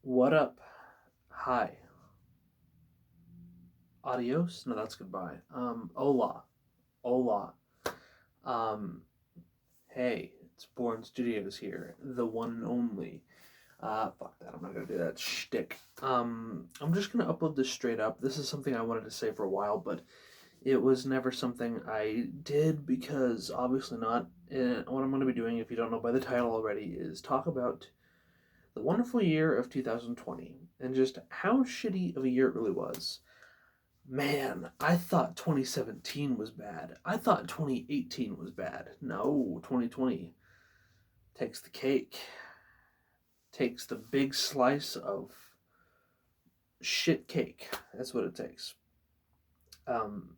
What up? Hi. Adios? No, that's goodbye. Hola. Hola. Um, hey, it's Born Studios here. The one and only. Fuck that. I'm not gonna do that shtick. I'm just gonna upload this straight up. This is something I wanted to say for a while, but it was never something I did because obviously not. And what I'm gonna be doing, if you don't know by the title already, is talk about the wonderful year of 2020 and just how shitty of a year it really was. Man, I thought 2017 was bad. I thought 2018 was bad. No, 2020 takes the cake, takes the big slice of shit cake. That's what it takes. Um,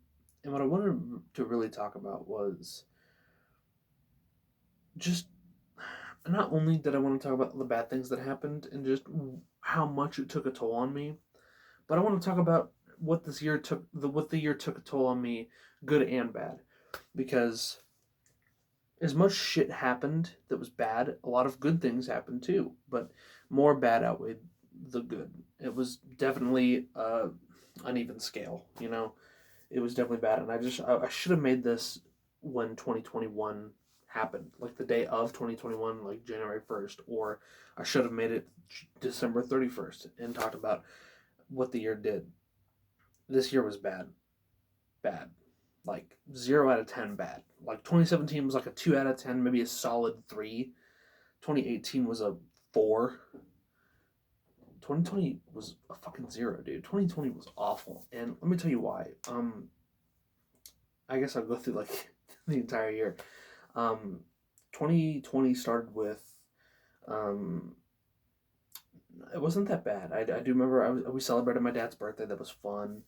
and what I wanted to really talk about was just not only did I want to talk about the bad things that happened and just how much it took a toll on me, but I want to talk about what the year took a toll on me, good and bad, because as much shit happened that was bad, a lot of good things happened too, but more bad outweighed the good. It was definitely a uneven scale, you know. It was definitely bad, and I should have made this when 2021 happened, like the day of 2021, like January 1st, or I should have made it December 31st and talked about what the year did. This year was bad, bad. Like 0 out of 10 bad. Like 2017 was like a 2 out of 10, maybe a solid 3. 2018 was a 4. 2020 was a fucking 0, dude. 2020 was awful, and let me tell you why. I guess I'll go through like the entire year. Um, 2020 started with um, it wasn't that bad. I do remember we celebrated my dad's birthday. That was fun.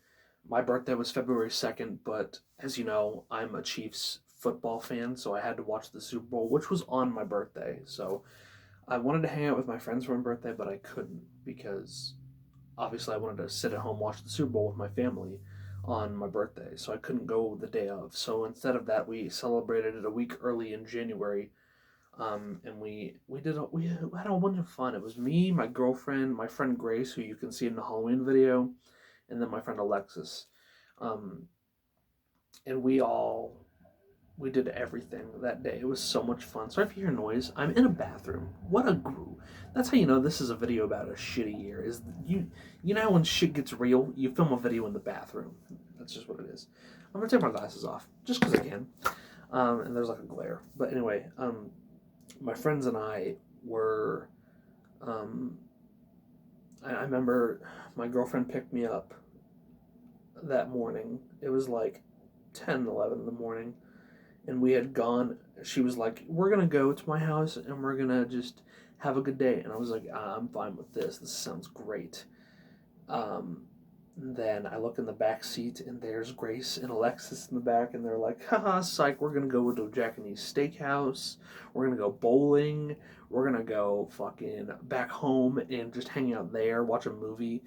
My birthday was February 2nd, but as you know, I'm a Chiefs football fan, so I had to watch the Super Bowl, which was on my birthday. So I wanted to hang out with my friends for my birthday, but I couldn't because obviously I wanted to sit at home watch the Super Bowl with my family on my birthday. So I couldn't go the day of. So instead of that, we celebrated it a week early in January, and we had a bunch of fun. It was me, my girlfriend, my friend Grace, who you can see in the Halloween video, and then my friend Alexis. Um, and we did everything that day. It was so much fun. Sorry if you hear noise. I'm in a bathroom. What a group. That's how you know this is a video about a shitty year. Is you know when shit gets real, you film a video in the bathroom. That's just what it is. I'm gonna take my glasses off just because I can. And there's like a glare. But anyway, my friends and I were. Um, I remember my girlfriend picked me up that morning. It was like 10, 11 in the morning, and we had gone. She was like, "We're gonna go to my house and we're gonna just have a good day." And I was like, "I'm fine with this. This sounds great." Um, then I look in the back seat and there's Grace and Alexis in the back, and they're like, "Haha, psych! We're gonna go to a Japanese steakhouse. We're gonna go bowling. We're gonna go fucking back home and just hang out there, watch a movie."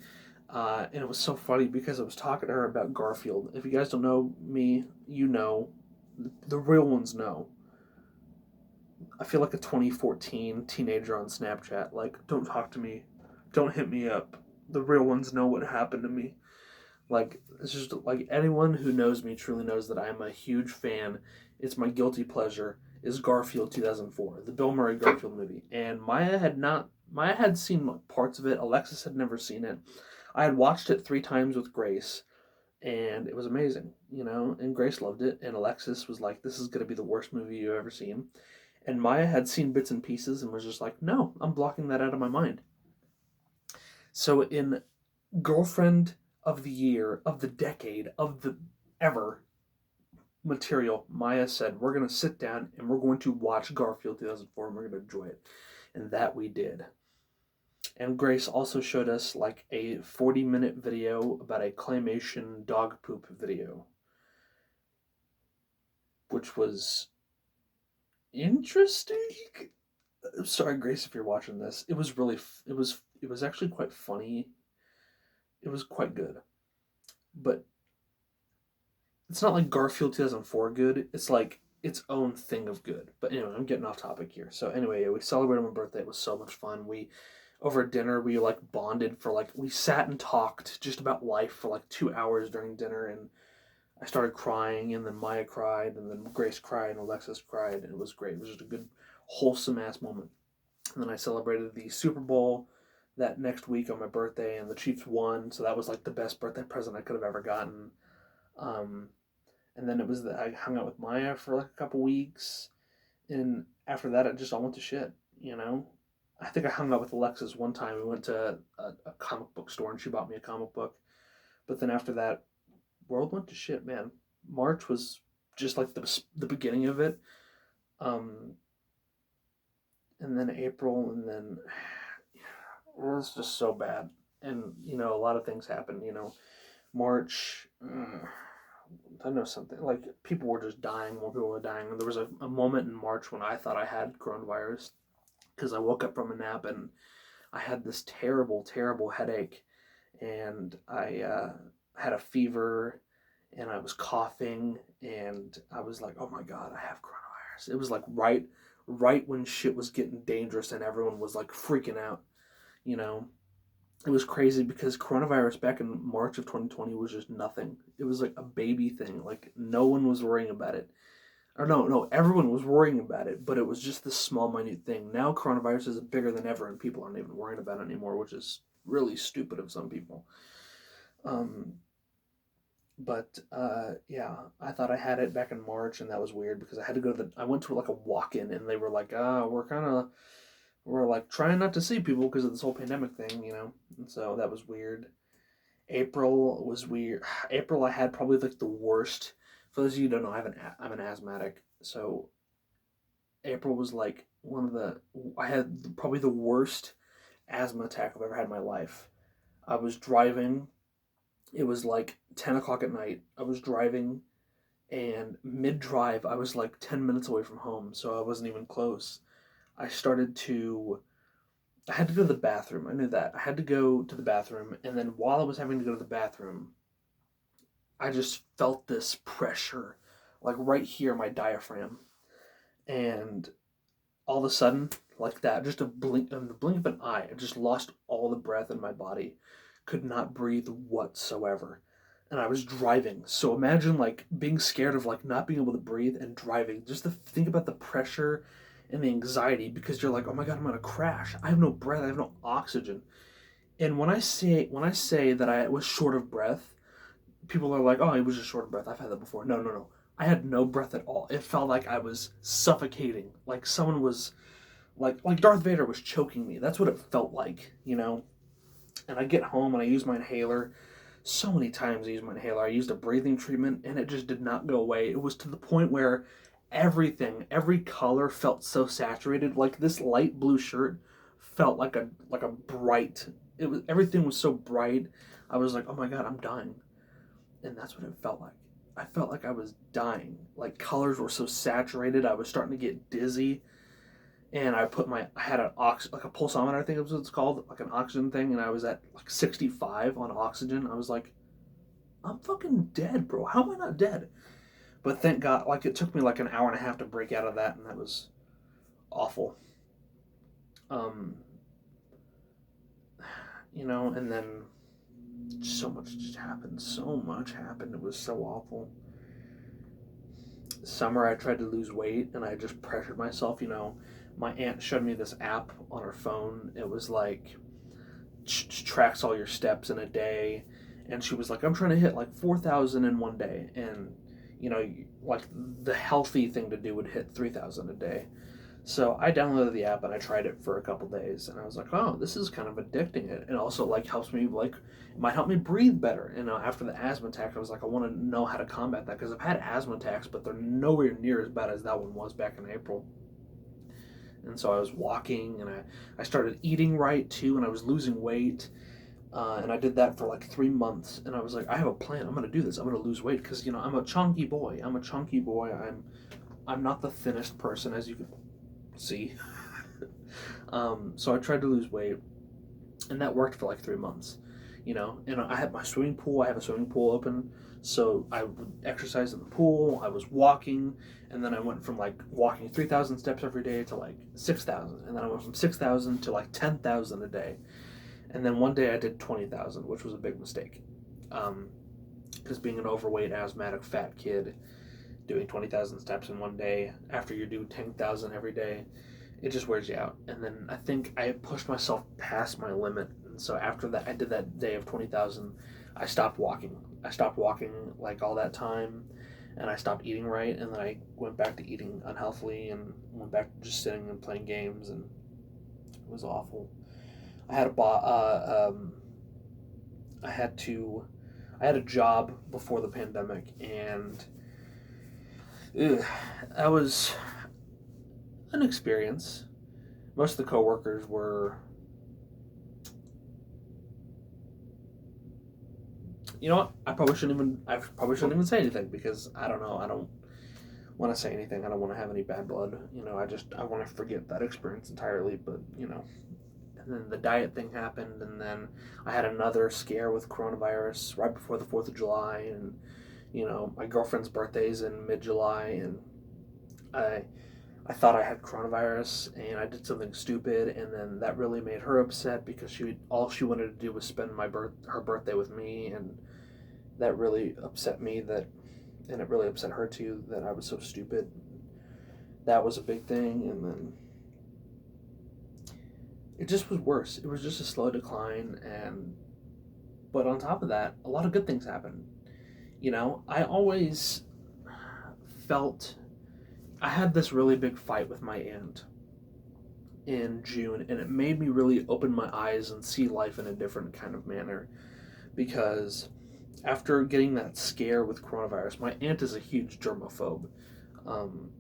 And it was so funny because I was talking to her about Garfield. If you guys don't know me, you know. The real ones know. I feel like a 2014 teenager on Snapchat. Like, don't talk to me. Don't hit me up. The real ones know what happened to me. Like, it's just like anyone who knows me truly knows that I'm a huge fan. It's my guilty pleasure. Is Garfield 2004, the Bill Murray Garfield movie. And Maya had seen parts of it. Alexis had never seen it. I had watched it 3 times with Grace, and it was amazing, you know. And Grace loved it, and Alexis was like, "This is gonna be the worst movie you've ever seen." And Maya had seen bits and pieces and was just like, "No, I'm blocking that out of my mind." So in girlfriend of the year, of the decade, of the ever material, Maya said, "We're gonna sit down and we're going to watch Garfield 2004 and we're gonna enjoy it," and that we did. And Grace also showed us like a 40-minute video about a claymation dog poop video, which was interesting. Sorry, Grace, if you're watching this. It was actually quite funny. It was quite good, but it's not like Garfield 2004 good. It's like its own thing of good. But anyway, I'm getting off topic here. So anyway, we celebrated my birthday. It was so much fun. We over dinner. We like bonded for like, we sat and talked just about life for like 2 hours during dinner, and I started crying, and then Maya cried, and then Grace cried, and Alexis cried, and it was great. It was just a good, wholesome ass moment. And then I celebrated the Super Bowl that next week on my birthday, and the Chiefs won, so that was like the best birthday present I could have ever gotten. Um, and then I hung out with Maya for like a couple weeks, and after that, it just all went to shit. You know, I think I hung out with Alexis one time. We went to a comic book store, and she bought me a comic book. But then after that, world went to shit, man. March was just like the beginning of it, um, and then April, and then it was just so bad. And a lot of things happened. March. I know something like people were just dying. More people were dying. And there was a moment in March when I thought I had coronavirus because I woke up from a nap and I had this terrible, terrible headache, and I had a fever, and I was coughing, and I was like, "Oh my god, I have coronavirus." It was like right when shit was getting dangerous and everyone was like freaking out. You know, it was crazy because coronavirus back in March of 2020 was just nothing. It was like a baby thing. Like no one was worrying about it. Or no, everyone was worrying about it, but it was just this small, minute thing. Now coronavirus is bigger than ever, and people aren't even worrying about it anymore, which is really stupid of some people. Um, but yeah, I thought I had it back in March, and that was weird because I had to go to I went to like a walk-in, and they were like, we're like trying not to see people because of this whole pandemic thing. And so that was weird. April was weird. April, I had probably like the worst. For those of you who don't know, I'm an asthmatic, so April was like I had probably the worst asthma attack I've ever had in my life. I was driving. It was like 10 o'clock at night. I was driving, and mid drive, I was like 10 minutes away from home, so I wasn't even close. I started to I had to go to the bathroom. I knew that. I had to go to the bathroom, and then while I was having to go to the bathroom, I just felt this pressure, like right here, my diaphragm. And all of a sudden, like that, just in the blink of an eye, I just lost all the breath in my body. Could not breathe whatsoever. And I was driving. So imagine like being scared of like not being able to breathe and driving. Just to think about the pressure and the anxiety because you're like, oh my god, I'm gonna crash. I have no breath. I have no oxygen. And when I say that I was short of breath, people are like, oh, it was just short of breath. I've had that before. No, no, no. I had no breath at all. It felt like I was suffocating. Like someone was like Darth Vader was choking me. That's what it felt like. And I get home and I use my inhaler. So many times I used my inhaler. I used a breathing treatment and it just did not go away. It was to the point where every color felt so saturated. Like this light blue shirt felt like a bright. Everything was so bright. I was like, oh my god, I'm dying. And that's what it felt like. I felt like I was dying. Like colors were so saturated, I was starting to get dizzy. And I had like a pulsometer, I think it was what it's called, like an oxygen thing, and I was at like 65 on oxygen. I was like, I'm fucking dead, bro. How am I not dead? But thank God, like it took me like an hour and a half to break out of that, and that was awful. Um, and then so much just happened. So much happened. It was so awful. Summer, I tried to lose weight, and I just pressured myself. My aunt showed me this app on her phone. It was like tracks all your steps in a day, and she was like, I'm trying to hit like 4,000 in one day, and like the healthy thing to do would hit 3,000 a day. So I downloaded the app and I tried it for a couple days, and I was like, oh, this is kind of addicting. It also like helps me, like it might help me breathe better. After the asthma attack, I was like, I want to know how to combat that because I've had asthma attacks, but they're nowhere near as bad as that one was back in April. And so I was walking, and I started eating right too, and I was losing weight. And I did that for like 3 months, and I was like, I have a plan. I'm gonna do this. I'm gonna lose weight because I'm a chunky boy. I'm not the thinnest person, as you can see. So I tried to lose weight, and that worked for like 3 months. you know. And I had my swimming pool. I have a swimming pool open, so I would exercise in the pool. I was walking, and then I went from like walking 3,000 steps every day to like 6,000, and then I went from 6,000 to like 10,000 a day, and then one day I did 20,000, which was a big mistake, because being an overweight, asthmatic, fat kid, doing 20,000 steps in one day after you do 10,000 every day, it just wears you out. And then I think I pushed myself past my limit. And so after that, I did that day of 20,000. I stopped walking. I stopped walking like all that time, and I stopped eating right. And then I went back to eating unhealthily and went back to just sitting and playing games, and it was awful. I had a I had to I had a job before the pandemic, and that was an experience. Most of the coworkers were, you know what? I probably shouldn't even say anything, because I don't know. I don't want to say anything. I don't want to have any bad blood. You know, I want to forget that experience entirely. But you know, and then the diet thing happened, and then I had another scare with coronavirus right before the 4th of July, and you know, my girlfriend's birthday's in mid-July, and I I thought I had coronavirus and I did something stupid, and then that really made her upset, because all she wanted to do was spend her birthday with me, and that really upset me, and it really upset her too, that I was so stupid. That was a big thing, and then it just was worse. It was just a slow decline, and but on top of that, a lot of good things happened. You know, I always felt I had this really big fight with my aunt in June, and it made me really open my eyes and see life in a different kind of manner, because after getting that scare with coronavirus, my aunt is a huge germaphobe, um,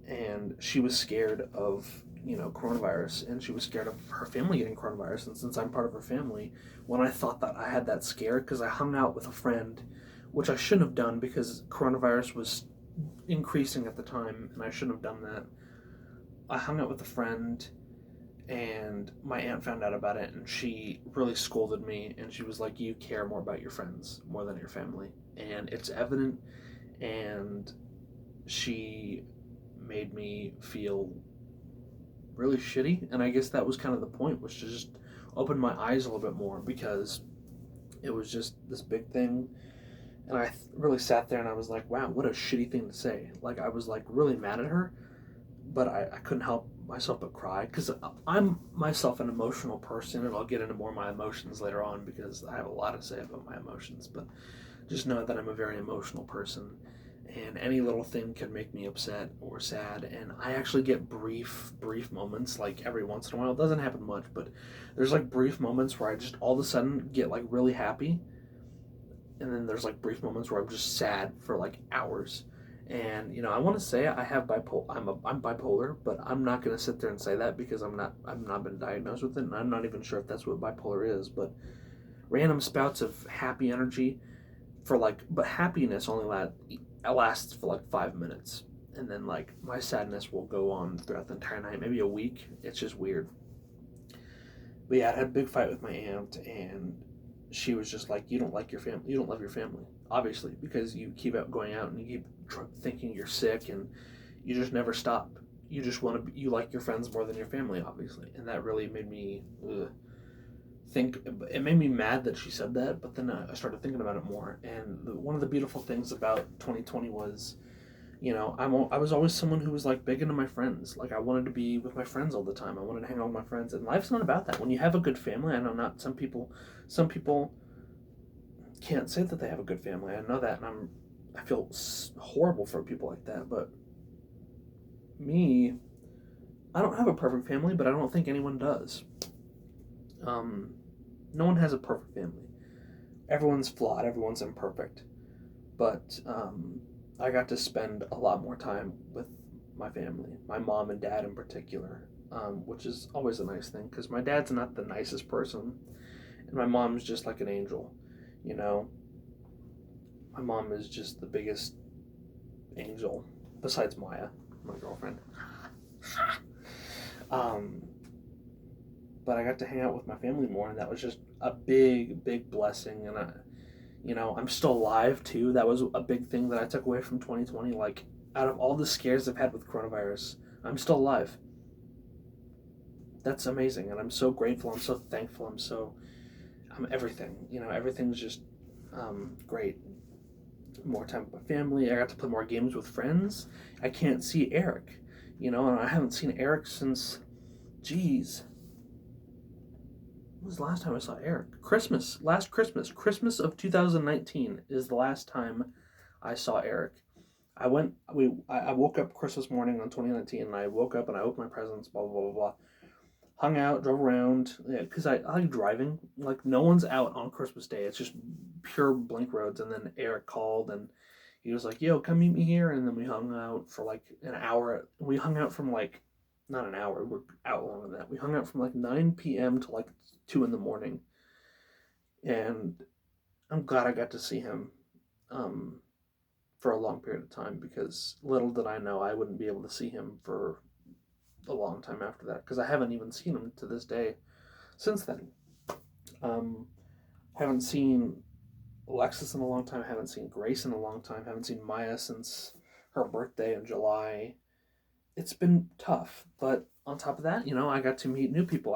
and she was scared of, you know, coronavirus, and she was scared of her family getting coronavirus. And since I'm part of her family, when I thought that I had that scare, because I hung out with a friend, which I shouldn't have done because coronavirus was increasing at the time, and I shouldn't have done that. I hung out with a friend, and my aunt found out about it, and she really scolded me, and she was like, "You care more about your friends more than your family," and it's evident. And she made me feel really shitty, and I guess that was kind of the point, was to just open my eyes a little bit more, because it was just this big thing. And I really sat there and I was like, wow, what a shitty thing to say. Like, I was like really mad at her, but I couldn't help myself but cry, because I'm myself an emotional person, and I'll get into more of my emotions later on, because I have a lot to say about my emotions. But just know that I'm a very emotional person, and any little thing can make me upset or sad. And I actually get brief moments, like every once in a while. It doesn't happen much, but there's like brief moments where I just all of a sudden get like really happy, and then there's like brief moments where I'm just sad for like hours. And you know, I want to say I have I'm bipolar, but I'm not going to sit there and say that, because I've not been diagnosed with it, and I'm not even sure if that's what bipolar is. But random spouts of happy energy for like, but happiness only lasts for like 5 minutes, and then like my sadness will go on throughout the entire night, maybe a week. It's just weird. But yeah, I had a big fight with my aunt, and she was just like, "You don't like your family. You don't love your family, obviously, because you keep going out and you keep thinking you're sick, and you just never stop. You just want to. You like your friends more than your family, obviously." And that really made me think. It made me mad that she said that, but then I started thinking about it more. And one of the beautiful things about 2020 was, you know, I was always someone who was like big into my friends. Like, I wanted to be with my friends all the time. I wanted to hang out with my friends. And life's not about that. When you have a good family, I know not some people can't say that they have a good family. I know that, and I feel horrible for people like that. But me, I don't have a perfect family, but I don't think anyone does. No one has a perfect family. Everyone's flawed. Everyone's imperfect. But I got to spend a lot more time with my family, my mom and dad in particular, which is always a nice thing, because my dad's not the nicest person, and my mom's just like an angel, you know. My mom is just the biggest angel, besides Maya, my girlfriend. um, but I got to hang out with my family more, and that was just a big, big blessing. And I'm still alive too. That was a big thing that I took away from 2020. Like, out of all the scares I've had with coronavirus, I'm still alive. That's amazing, and I'm so grateful. I'm so thankful. I'm everything. Everything's just great. More time with my family. I got to play more games with friends. I can't see Eric, and I haven't seen Eric since, geez, when was the last time I saw Eric? Last Christmas. Christmas of 2019 is the last time I saw Eric. I woke up Christmas morning on 2019, and I woke up and I opened my presents, blah, blah, blah, blah. Hung out, drove around, because I like driving. Like, no one's out on Christmas Day. It's just pure blank roads. And then Eric called, and he was like, yo, come meet me here. And then we hung out for like an hour. We hung out from like, not an hour, we're out longer than that. We hung out from like 9 p.m. to like 2 in the morning. And I'm glad I got to see him um, for a long period of time, because little did I know I wouldn't be able to see him for a long time after that, because I haven't even seen him to this day since then. Um, haven't seen Alexis in a long time. Haven't seen Grace in a long time. Haven't seen Maya since her birthday in July. It's been tough, but on top of that, I got to meet new people.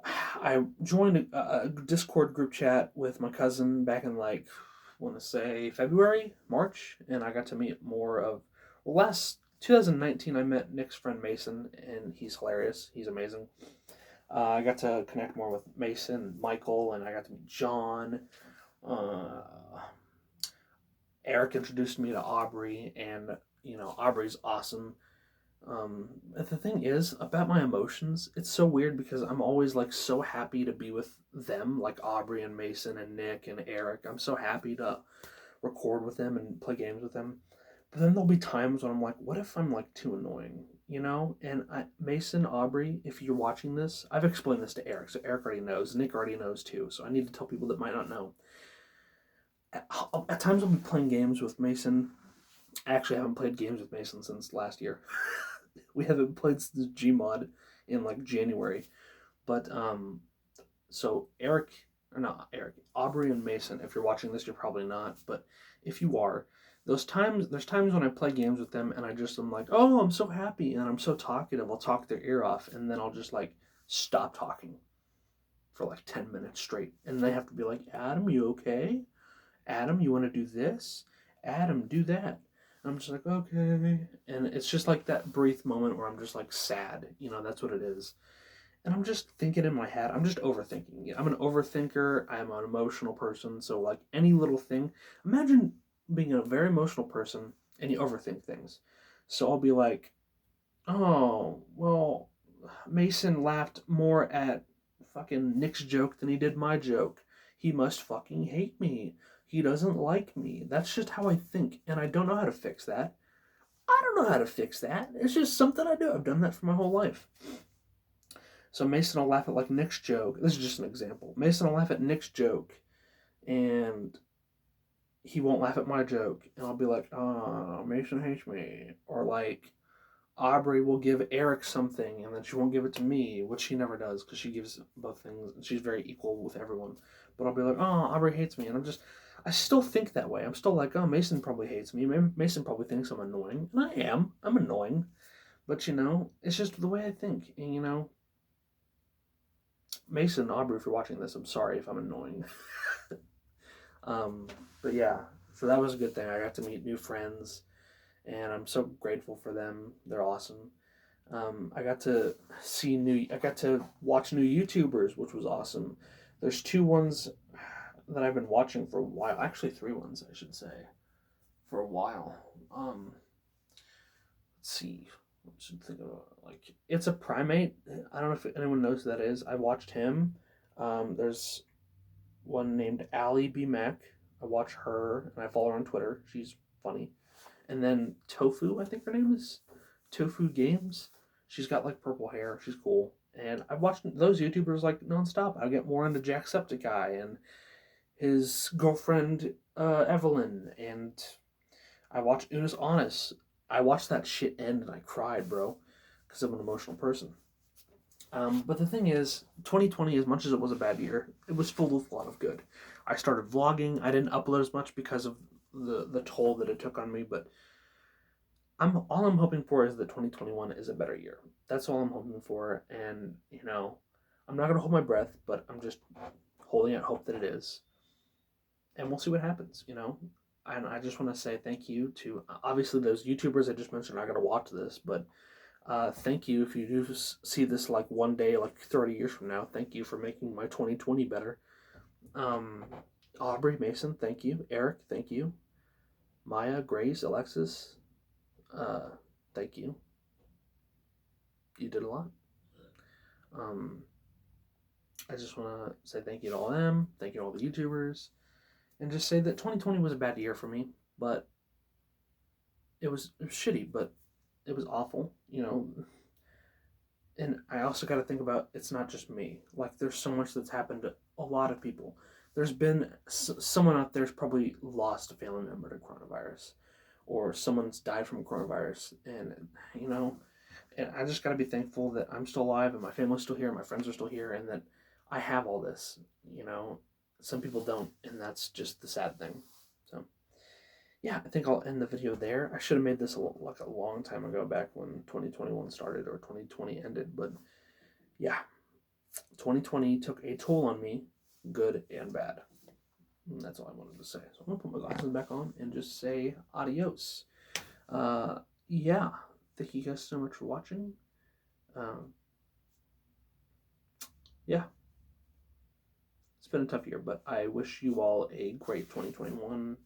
I joined a Discord group chat with my cousin back in, like, I want to say February, March, and I got to meet more of, well, last 2019 I met Nick's friend Mason, and he's hilarious. He's amazing. I got to connect more with Mason, Michael, and I got to meet John. Uh, Eric introduced me to Aubrey, and Aubrey's awesome. The thing is about my emotions, it's so weird because I'm always like so happy to be with them, like Aubrey and Mason and Nick and Eric. I'm so happy to record with them and play games with them. But then there'll be times when I'm like, what if I'm like too annoying, And Mason, Aubrey, if you're watching this, I've explained this to Eric, so Eric already knows. Nick already knows too, so I need to tell people that might not know. At times I'll be playing games with Mason. I actually haven't played games with Mason since last year. We haven't played the Gmod in like January, but so Aubrey and Mason. If you're watching this, you're probably not, but if you are, there's times when I play games with them and I'm like, oh, I'm so happy and I'm so talkative. I'll talk their ear off, and then I'll just like stop talking for like 10 minutes straight, and they have to be like, Adam, you okay? Adam, you want to do this? Adam, do that. And I'm just like, okay. And it's just like that brief moment where I'm just like sad. That's what it is. And I'm just thinking in my head. I'm just overthinking. I'm an overthinker. I'm an emotional person. So, like, any little thing. Imagine being a very emotional person and you overthink things. So I'll be like, oh, well, Mason laughed more at fucking Nick's joke than he did my joke. He must fucking hate me. He doesn't like me. That's just how I think, and I don't know how to fix that. I don't know how to fix that. It's just something I do. I've done that for my whole life. So Mason will laugh at like Nick's joke. This is just an example. Mason will laugh at Nick's joke, and he won't laugh at my joke, and I'll be like, "Oh, Mason hates me," or like Aubrey will give Eric something, and then she won't give it to me, which she never does because she gives both things. She's very equal with everyone. But I'll be like, "Oh, Aubrey hates me," and I still think that way. I'm still like, "Oh, Mason probably hates me. Mason probably thinks I'm annoying," and I am. I'm annoying, but it's just the way I think, and Mason, Aubrey, if you're watching this, I'm sorry if I'm annoying. um, but yeah, so that was a good thing. I got to meet new friends, and I'm so grateful for them. They're awesome. I got to watch new YouTubers, which was awesome. There's two ones that I've been watching for a while. Actually, three ones, I should say, for a while. Let's see. I should think of like ItsaPrimate. I don't know if anyone knows who that is. I watched him. There's one named AllieBeeMac. I watch her and I follow her on Twitter. She's funny. And then Tofu, I think her name is Tofu Games. She's got like purple hair. She's cool. And I've watched those YouTubers like nonstop. I get more into Jacksepticeye and his girlfriend Evelyn, and I watched Unis Honest. I watched that shit end and I cried, bro, because I'm an emotional person. But the thing is, 2020, as much as it was a bad year, it was filled with a lot of good. I started vlogging. I didn't upload as much because of the toll that it took on me, but I'm hoping for is that 2021 is a better year. That's all I'm hoping for, and I'm not gonna hold my breath, but I'm just holding out hope that it is, and we'll see what happens. And I just want to say thank you to obviously those YouTubers I just mentioned. I gotta watch this, but thank you if you do see this like one day, like 30 years from now. Thank you for making my 2020 better. Um, Aubrey, Mason, thank you. Eric, thank you. Maya, Grace, Alexis, uh, thank you. You did a lot. Um, I just want to say thank you to all them. Thank you to all the YouTubers, and just say that 2020 was a bad year for me, but it was shitty, but it was awful. And I also got to think about it's not just me. Like there's so much that's happened to a lot of people. There's been someone out there's probably lost a family member to coronavirus, or someone's died from coronavirus, and you know, and I just got to be thankful that I'm still alive and my family's still here, and my friends are still here, and that I have all this. Some people don't, and that's just the sad thing. So yeah, I think I'll end the video there. I should have made this like a long time ago, back when 2021 started or 2020 ended. But yeah, 2020 took a toll on me, good and bad. And that's all I wanted to say. So I'm gonna put my glasses back on and just say adios. Yeah, thank you guys so much for watching. Um, yeah, it's been a tough year, but I wish you all a great 2021.